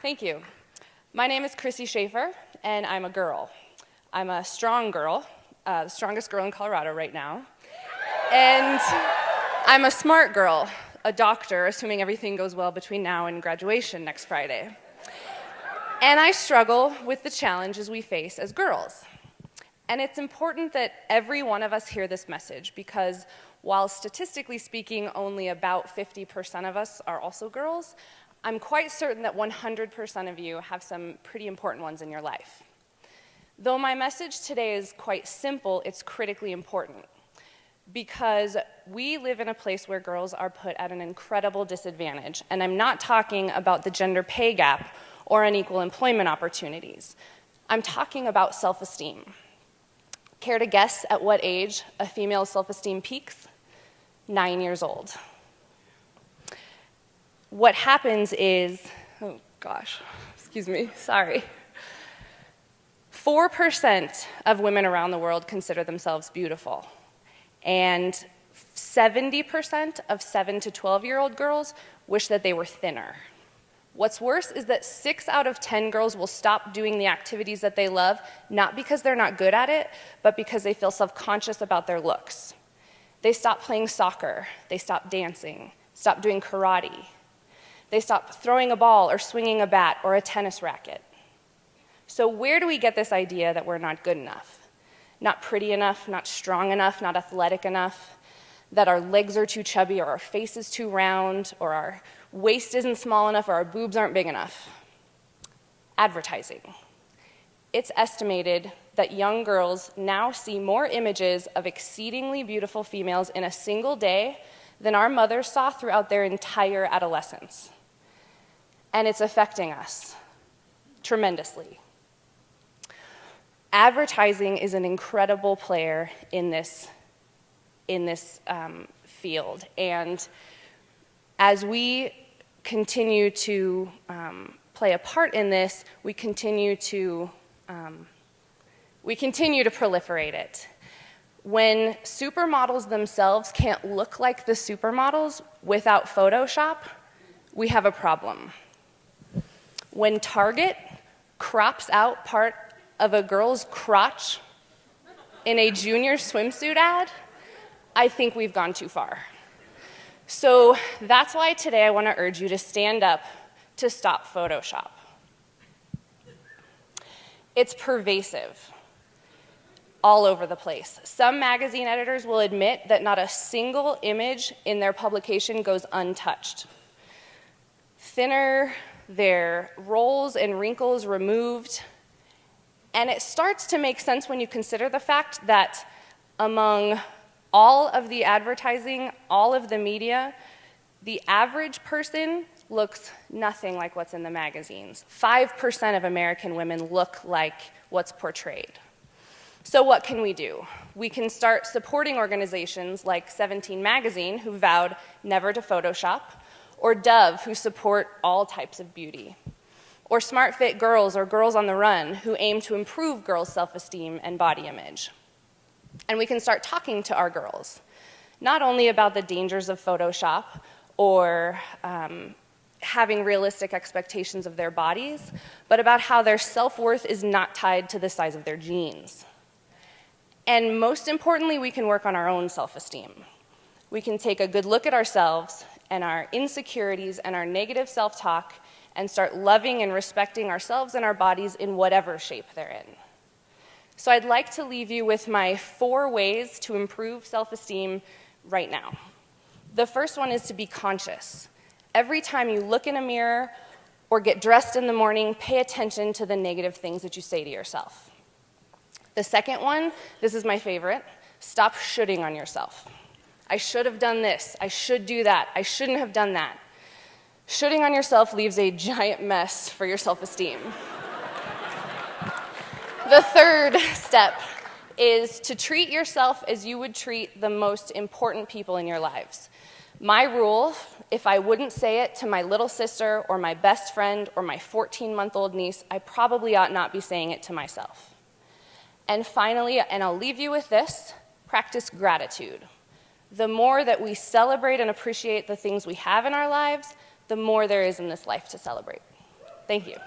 Thank you. My name is Chrissy Schaefer, and I'm a girl. I'm a strong girl, the strongest girl in Colorado right now. And I'm a smart girl, a doctor, assuming everything goes well between now and graduation next Friday. And I struggle with the challenges we face as girls. And it's important that every one of us hear this message because while statistically speaking, only about 50% of us are also girls, I'm quite certain that 100% of you have some pretty important ones in your life. Though my message today is quite simple, it's critically important because we live in a place where girls are put at an incredible disadvantage. And I'm not talking about the gender pay gap or unequal employment opportunities. I'm talking about self-esteem. Care to guess at what age a female's self-esteem peaks? 9 years old. What happens is, oh gosh, excuse me, sorry. 4% of women around the world consider themselves beautiful. And 70% of 7 to 12-year-old girls wish that they were thinner. What's worse is that 6 out of 10 girls will stop doing the activities that they love, not because they're not good at it, but because they feel self-conscious about their looks. They stop playing soccer, they stop dancing, stop doing karate. They stop throwing a ball or swinging a bat or a tennis racket. So where do we get this idea that we're not good enough? Not pretty enough, not strong enough, not athletic enough, that our legs are too chubby or our face is too round or our waist isn't small enough or our boobs aren't big enough? Advertising. It's estimated that young girls now see more images of exceedingly beautiful females in a single day than our mothers saw throughout their entire adolescence. And it's affecting us tremendously. Advertising is an incredible player in this field. And as we continue to play a part in this, we continue to proliferate it. When supermodels themselves can't look like the supermodels without Photoshop, we have a problem. When Target crops out part of a girl's crotch in a junior swimsuit ad, I think we've gone too far. So that's why today I want to urge you to stand up to stop Photoshop. It's pervasive all over the place. Some magazine editors will admit that not a single image in their publication goes untouched. Thinner, their rolls and wrinkles removed. And it starts to make sense when you consider the fact that among all of the advertising, all of the media, the average person looks nothing like what's in the magazines. 5% of American women look like what's portrayed. So what can we do? We can start supporting organizations like 17 Magazine, who vowed never to Photoshop, or Dove, who support all types of beauty, or Smart Fit Girls or Girls on the Run, who aim to improve girls' self-esteem and body image. And we can start talking to our girls, not only about the dangers of Photoshop or having realistic expectations of their bodies, but about how their self-worth is not tied to the size of their jeans. And most importantly, we can work on our own self-esteem. We can take a good look at ourselves and our insecurities and our negative self-talk and start loving and respecting ourselves and our bodies in whatever shape they're in. So I'd like to leave you with my 4 ways to improve self-esteem right now. The first one is to be conscious. Every time you look in a mirror or get dressed in the morning, pay attention to the negative things that you say to yourself. The second one, this is my favorite, stop shoulding on yourself. I should have done this, I should do that, I shouldn't have done that. Shoulding on yourself leaves a giant mess for your self-esteem. The third step is to treat yourself as you would treat the most important people in your lives. My rule, if I wouldn't say it to my little sister or my best friend or my 14-month-old niece, I probably ought not be saying it to myself. And finally, and I'll leave you with this, practice gratitude. The more that we celebrate and appreciate the things we have in our lives, the more there is in this life to celebrate. Thank you.